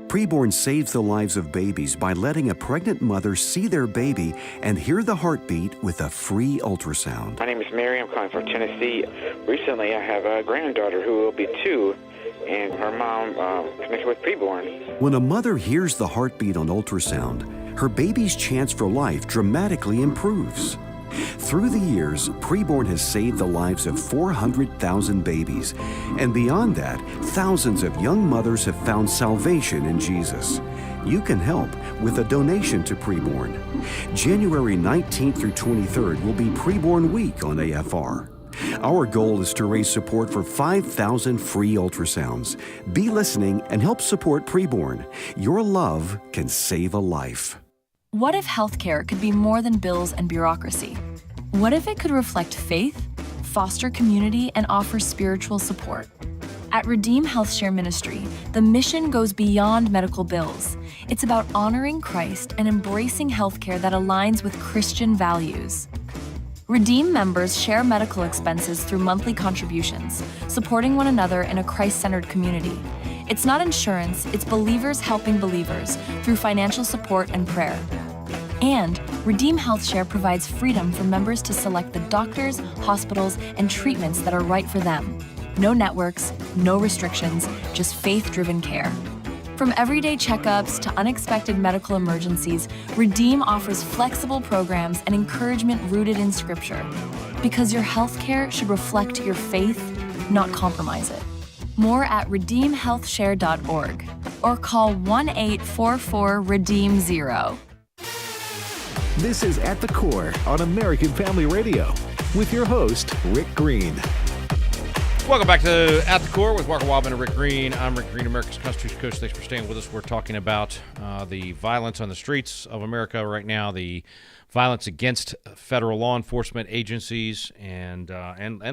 Preborn saves the lives of babies by letting a pregnant mother see their baby and hear the heartbeat with a free ultrasound. My name is Mary. I'm calling from Tennessee. Recently, I have a granddaughter who will be 2, and her mom connected with Preborn. When a mother hears the heartbeat on ultrasound, her baby's chance for life dramatically improves. Through the years, Preborn has saved the lives of 400,000 babies. And beyond that, thousands of young mothers have found salvation in Jesus. You can help with a donation to Preborn. January 19th through 23rd will be Preborn Week on AFR. Our goal is to raise support for 5,000 free ultrasounds. Be listening and help support Preborn. Your love can save a life. What if healthcare could be more than bills and bureaucracy? What if it could reflect faith, foster community, and offer spiritual support? At Redeem HealthShare Ministry, the mission goes beyond medical bills. It's about honoring Christ and embracing healthcare that aligns with Christian values. Redeem members share medical expenses through monthly contributions, supporting one another in a Christ-centered community. It's not insurance, it's believers helping believers through financial support and prayer. And Redeem HealthShare provides freedom for members to select the doctors, hospitals, and treatments that are right for them. No networks, no restrictions, just faith-driven care. From everyday checkups to unexpected medical emergencies, Redeem offers flexible programs and encouragement rooted in Scripture. Because your healthcare should reflect your faith, not compromise it. More at redeemhealthshare.org or call 1-844-REDEEM-0. This is At the Core on American Family Radio with your host, Rick Green. Welcome back to At the Core with Walker Wildmon and Rick Green. I'm Rick Green, America's Constitution Coach. Thanks for staying with us. We're talking about the violence on the streets of America right now, the violence against federal law enforcement agencies and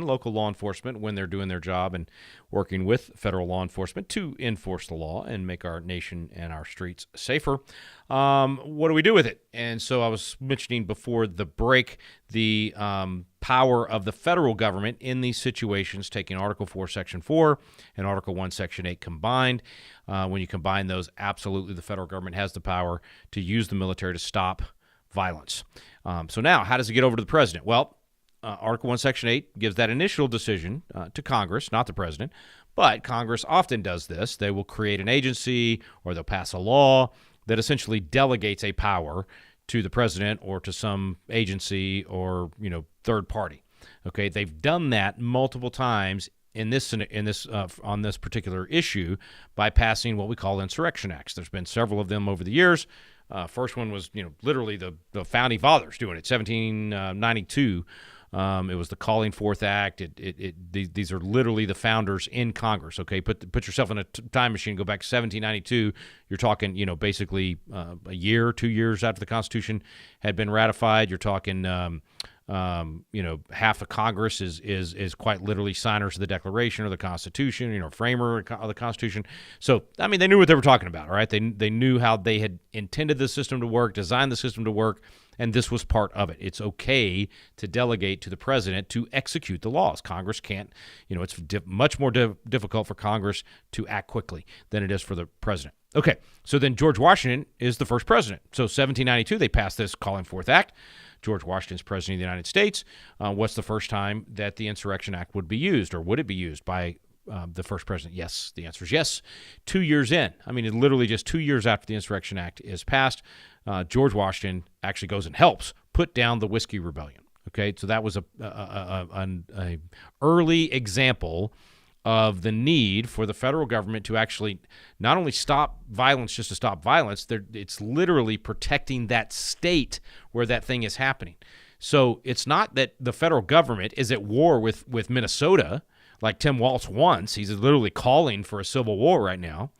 local law enforcement when they're doing their job and working with federal law enforcement to enforce the law and make our nation and our streets safer. What do we do with it? And so I was mentioning before the break the power of the federal government in these situations, taking Article 4, Section 4 and Article 1, Section 8 combined. When you combine those, absolutely the federal government has the power to use the military to stop violence. So now, how does it get over to the president? Well, Article 1, Section 8 gives that initial decision to Congress, not the president. But Congress often does this. They will create an agency or they'll pass a law that essentially delegates a power to the president or to some agency or, third party. Okay, they've done that multiple times on this particular issue by passing what we call insurrection acts. There's been several of them over the years. First one was, literally the founding fathers doing it, 1792. It was the Calling Forth Act. These are literally the founders in Congress. Okay, put yourself in a time machine. Go back to 1792. You're talking, basically a year, 2 years after the Constitution had been ratified. You're talking half of Congress is quite literally signers of the Declaration or the Constitution, framer of the Constitution. So, I mean, they knew what they were talking about, right? They knew how they had intended the system to work, designed the system to work, and this was part of it. It's okay to delegate to the president to execute the laws. Congress can't, it's much more difficult for Congress to act quickly than it is for the president. Okay, so then George Washington is the first president. So 1792, they passed this Calling Forth Act. George Washington's president of the United States. What's the first time that the Insurrection Act would be used, or would it be used by the first president? Yes, the answer is yes. 2 years in. I mean, literally just 2 years after the Insurrection Act is passed, George Washington actually goes and helps put down the Whiskey Rebellion. Okay, so that was an early example of the need for the federal government to actually not only stop violence just to stop violence, it's literally protecting that state where that thing is happening. So it's not that the federal government is at war with Minnesota, like Tim Walz wants. He's literally calling for a civil war right now.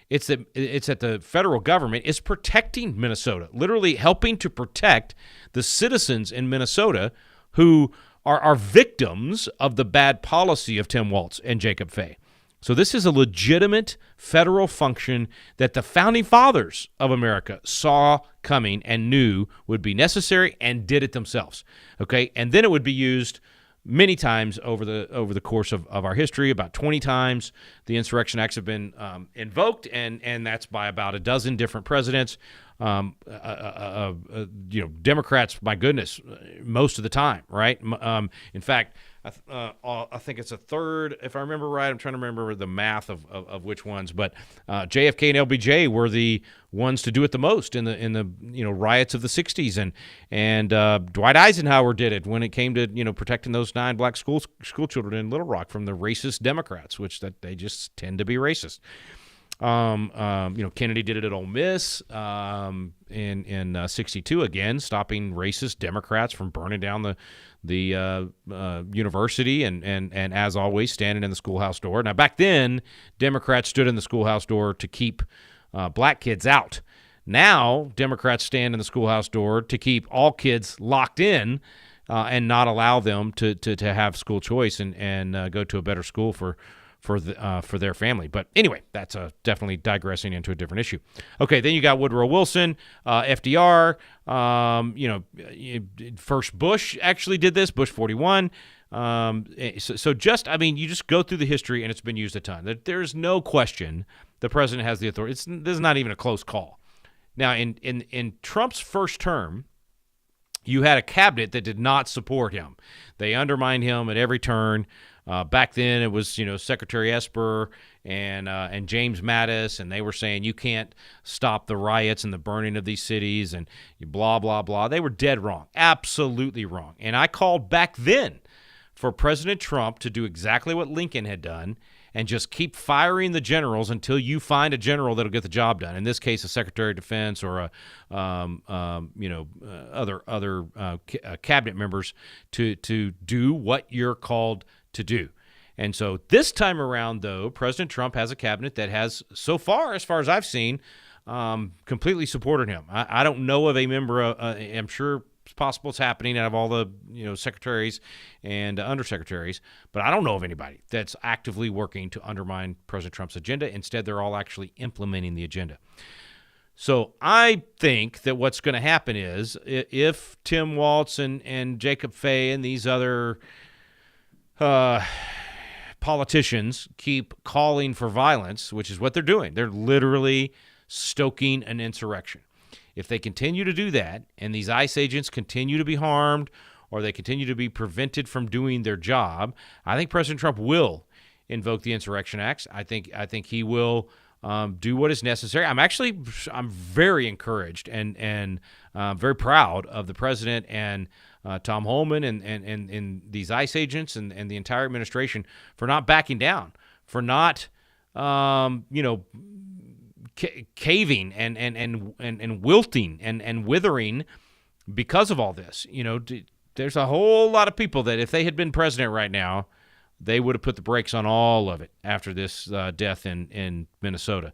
It's that the federal government is protecting Minnesota, literally helping to protect the citizens in Minnesota who are victims of the bad policy of Tim Walz and Jacob Fay. So this is a legitimate federal function that the founding fathers of America saw coming and knew would be necessary and did it themselves. Okay, and then it would be used many times over the course of our history. About 20 times the Insurrection Acts have been invoked, and that's by about a dozen different presidents. Democrats, my goodness, most of the time, right? In fact, I think it's a third, if I remember right. I'm trying to remember the math of which ones, but JFK and LBJ were the ones to do it the most in the riots of the 60s, and Dwight Eisenhower did it when it came to protecting those 9 black school children in Little Rock from the racist Democrats, which that they just tend to be racist. Kennedy did it at Ole Miss in 62 again, stopping racist Democrats from burning down the university and as always standing in the schoolhouse door. Now back then, Democrats stood in the schoolhouse door to keep black kids out. Now Democrats stand in the schoolhouse door to keep all kids locked in and not allow them to have school choice and go to a better school for their family. But anyway, that's definitely digressing into a different issue. Okay, then you got Woodrow Wilson, FDR. First Bush actually did this, Bush 41. You just go through the history, and it's been used a ton. There's no question the president has the authority. This is not even a close call. Now, in Trump's first term, you had a cabinet that did not support him. They undermined him at every turn. Back then, it was Secretary Esper and James Mattis, and they were saying you can't stop the riots and the burning of these cities and blah blah blah. They were dead wrong, absolutely wrong. And I called back then for President Trump to do exactly what Lincoln had done and just keep firing the generals until you find a general that'll get the job done. In this case, a Secretary of Defense or other cabinet members to do what you're called to do. And so this time around, though, President Trump has a cabinet that has, so far, as far as I've seen, completely supported him. I don't know of a member, I'm sure it's possible it's happening out of all the secretaries and undersecretaries, but I don't know of anybody that's actively working to undermine President Trump's agenda. Instead, they're all actually implementing the agenda. So I think that what's going to happen is if Tim Walz and Jacob Fay and these other politicians keep calling for violence, which is what they're doing. They're literally stoking an insurrection. If they continue to do that and these ICE agents continue to be harmed or they continue to be prevented from doing their job, I think President Trump will invoke the Insurrection Acts. I think he will do what is necessary. I'm very encouraged and very proud of the president and Tom Holman and these ICE agents and the entire administration for not backing down, for not caving and wilting and withering because of all this. There's a whole lot of people that if they had been president right now, they would have put the brakes on all of it after this death in Minnesota.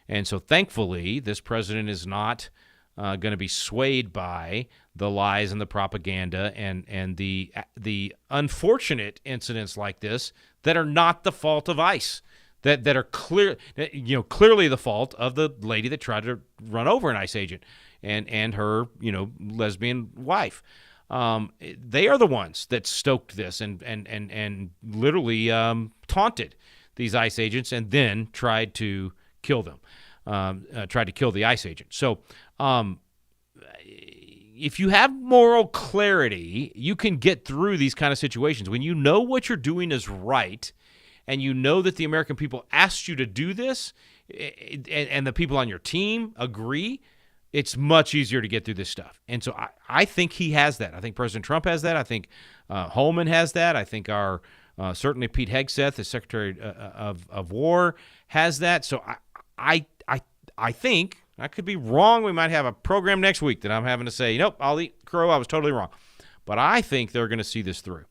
And so thankfully, this president is not going to be swayed by the lies and the propaganda and the unfortunate incidents like this that are not the fault of ICE, that are clearly the fault of the lady that tried to run over an ICE agent and her lesbian wife. They are the ones that stoked this and literally taunted these ICE agents and then tried to kill them, tried to kill the ICE agent. So if you have moral clarity, you can get through these kind of situations. When you know what you're doing is right and you know that the American people asked you to do this and the people on your team agree, it's much easier to get through this stuff. And so I think he has that. I think President Trump has that. I think Holman has that. I think our certainly Pete Hegseth, the Secretary of War, has that. So I think, I could be wrong. We might have a program next week that I'm having to say, nope, I'll eat crow. I was totally wrong. But I think they're going to see this through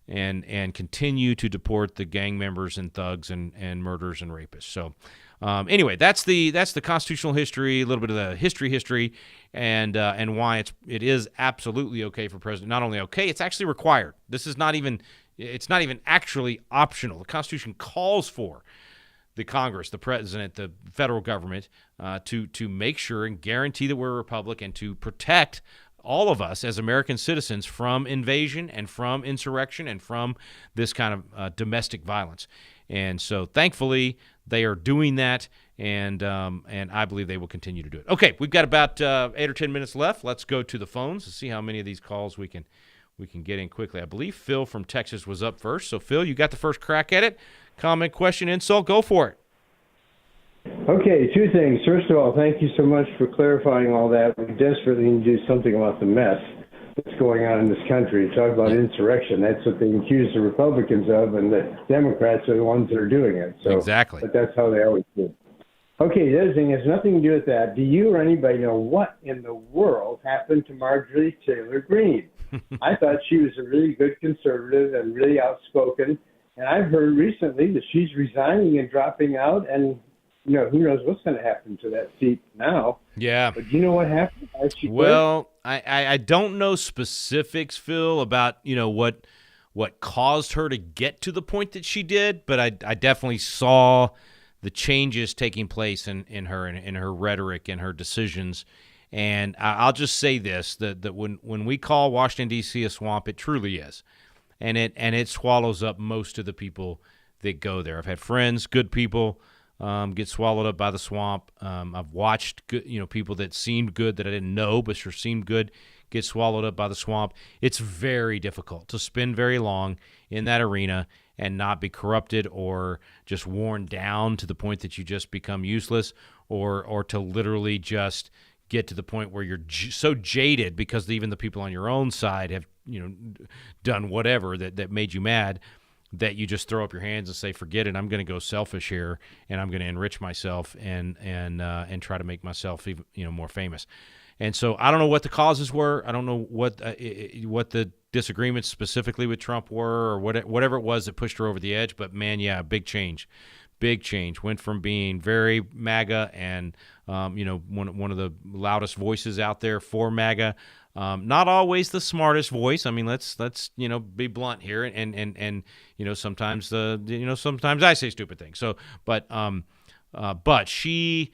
and continue to deport the gang members and thugs and murderers and rapists. So anyway, that's the constitutional history, a little bit of the history, and why it is absolutely okay for president. Not only okay, it's actually required. This is not even actually optional. The Constitution calls for the Congress, the president, the federal government to make sure and guarantee that we're a republic and to protect all of us as American citizens from invasion and from insurrection and from this kind of domestic violence. And so thankfully they are doing that, and I believe they will continue to do it. Okay, we've got about 8 or 10 minutes left. Let's go to the phones to see how many of these calls we can get in quickly. I believe Phil from Texas was up first. So Phil, you got the first crack at it. Comment, question, insult, go for it. Okay, two things. First of all, thank you so much for clarifying all that. We desperately need to do something about the mess that's going on in this country. Talk about insurrection. That's what they accuse the Republicans of, and the Democrats are the ones that are doing it. So, exactly. But that's how they always do. Okay, the other thing has nothing to do with that. Do you or anybody know what in the world happened to Marjorie Taylor Greene? I thought she was a really good conservative and really outspoken. And I've heard recently that she's resigning and dropping out, and who knows what's going to happen to that seat now. Yeah. But do you know what happened? Well, I don't know specifics, Phil, about what caused her to get to the point that she did, but I definitely saw the changes taking place in her rhetoric and her decisions. And I'll just say this, that when we call Washington, D.C. a swamp, it truly is. And it swallows up most of the people that go there. I've had friends, good people, get swallowed up by the swamp. I've watched good, people that seemed good that I didn't know but sure seemed good get swallowed up by the swamp. It's very difficult to spend very long in that arena and not be corrupted or just worn down to the point that you just become useless, or to literally just get to the point where you're so jaded because even the people on your own side have done whatever that made you mad, that you just throw up your hands and say, forget it, I'm going to go selfish here, and I'm going to enrich myself and try to make myself even more famous. And so I don't know what the causes were. I don't know what the disagreements specifically with Trump were, or whatever it was that pushed her over the edge. But man, yeah, big change. Went from being very MAGA and one of the loudest voices out there for MAGA. Not always the smartest voice. I mean, let's be blunt here, and sometimes sometimes I say stupid things. So, but she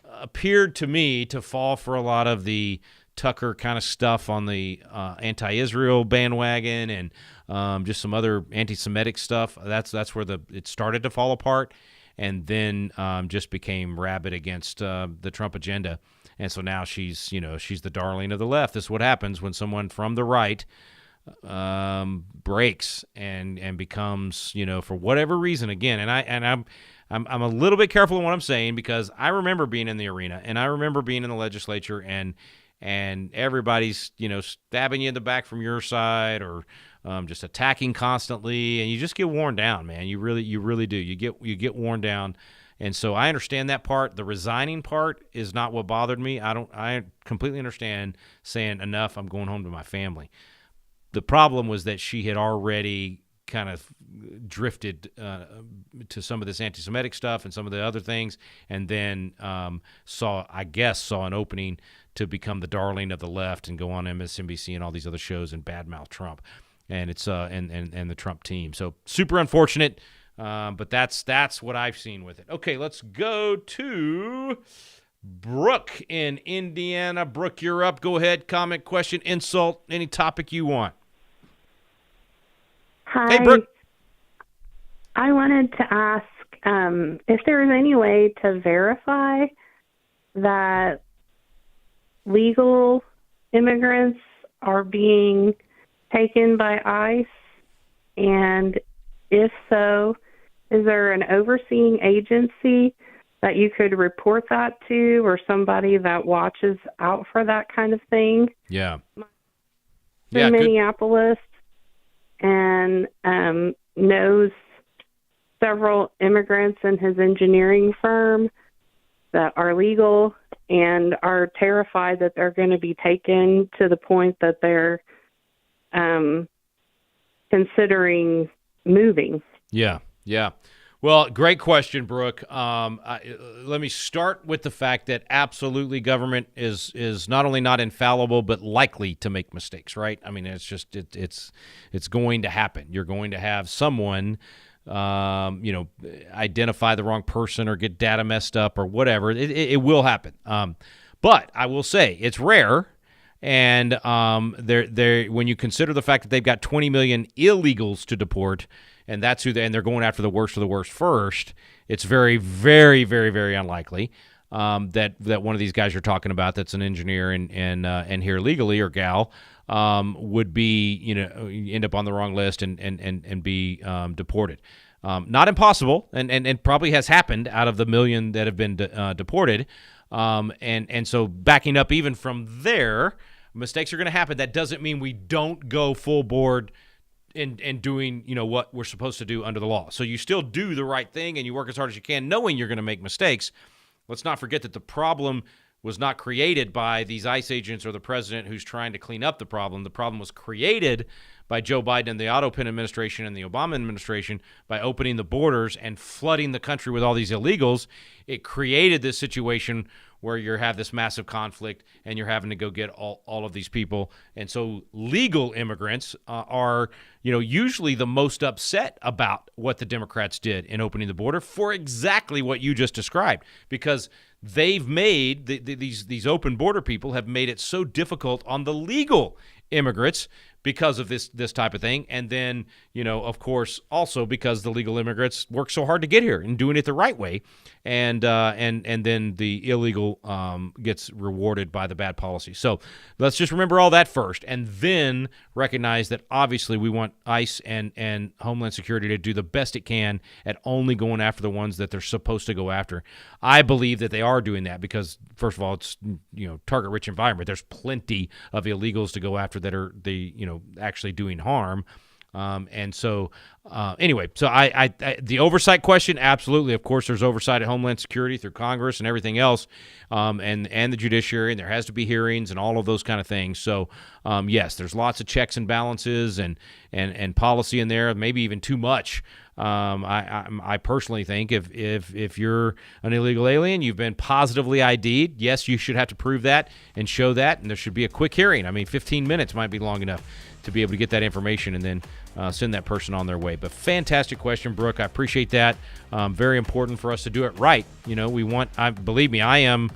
appeared to me to fall for a lot of the Tucker kind of stuff on the anti-Israel bandwagon and just some other anti-Semitic stuff. That's where it started to fall apart, and then just became rabid against the Trump agenda. And so now she's the darling of the left. This is what happens when someone from the right breaks and becomes, for whatever reason, again. And I'm a little bit careful in what I'm saying, because I remember being in the arena and I remember being in the legislature and everybody's stabbing you in the back from your side, or just attacking constantly, and you just get worn down, man. You really do. You get worn down. And so I understand that part. The resigning part is not what bothered me. I completely understand saying enough, I'm going home to my family. The problem was that she had already kind of drifted to some of this anti-Semitic stuff and some of the other things, and then saw an opening to become the darling of the left and go on MSNBC and all these other shows and badmouth Trump, and it's and the Trump team. So super unfortunate, but that's what I've seen with it. Okay, let's go to Brooke in Indiana. Brooke, you're up. Go ahead. Comment, question, insult, any topic you want. Hi. Hey, Brooke. I wanted to ask if there is any way to verify that legal immigrants are being taken by ICE, and if so, is there an overseeing agency that you could report that to, or somebody that watches out for that kind of thing? Yeah. In Minneapolis, and knows several immigrants in his engineering firm that are legal and are terrified that they're going to be taken to the point that they're considering moving. Yeah. Well, great question, Brooke. Let me start with the fact that absolutely government is not only not infallible, but likely to make mistakes, right? I mean, it's just it's going to happen. You're going to have someone identify the wrong person or get data messed up or whatever. It will happen. But I will say it's rare. And when you consider the fact that they've got 20 million illegals to deport, and that's who they're going after the worst of the worst first, it's very, very, very, very unlikely that one of these guys you're talking about that's an engineer and here legally, or gal, would be end up on the wrong list and be deported. Not impossible, and probably has happened out of the million that have been deported. And so backing up even from there, mistakes are going to happen. That doesn't mean we don't go full board in doing what we're supposed to do under the law. So you still do the right thing and you work as hard as you can, knowing you're going to make mistakes. Let's not forget that the problem was not created by these ICE agents or the president who's trying to clean up the problem. The problem was created by Joe Biden and the Autopin administration and the Obama administration by opening the borders and flooding the country with all these illegals. It created this situation where you have this massive conflict and you're having to go get all of these people. And so legal immigrants are, usually the most upset about what the Democrats did in opening the border for exactly what you just described, because they've made these open border people have made it so difficult on the legal immigrants because of this type of thing. And then, of course, also because the legal immigrants work so hard to get here and doing it the right way. And then the illegal gets rewarded by the bad policy. So let's just remember all that first, and then recognize that obviously we want ICE and Homeland Security to do the best it can at only going after the ones that they're supposed to go after. I believe that they are doing that because, first of all, it's target-rich environment. There's plenty of illegals to go after that are actually doing harm. And so anyway, so I the oversight question, absolutely. Of course, there's oversight at Homeland Security through Congress and everything else, and the judiciary, and there has to be hearings and all of those kind of things. So yes, there's lots of checks and balances and policy in there, maybe even too much. I personally think if you're an illegal alien, you've been positively ID'd, yes, you should have to prove that and show that, and there should be a quick hearing. I mean, 15 minutes might be long enough to be able to get that information and then send that person on their way. But fantastic question, Brooke. I appreciate that. Very important for us to do it right. We want. Believe me, I am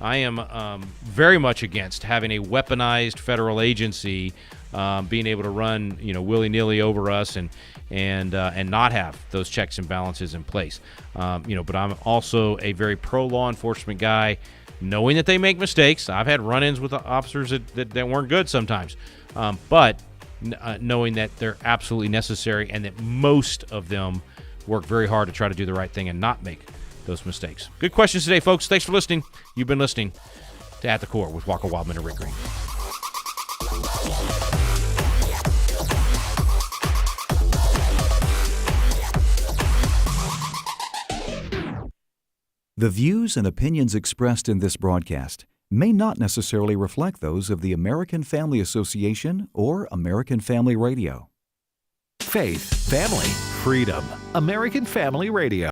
very much against having a weaponized federal agency being able to run willy-nilly over us and not have those checks and balances in place. But I'm also a very pro law enforcement guy, knowing that they make mistakes. I've had run-ins with officers that weren't good sometimes, but knowing that they're absolutely necessary and that most of them work very hard to try to do the right thing and not make those mistakes. Good questions today, folks. Thanks for listening. You've been listening to At the Core with Walker Wildmon and Rick Green. The views and opinions expressed in this broadcast may not necessarily reflect those of the American Family Association or American Family Radio. Faith, family, freedom. American Family Radio.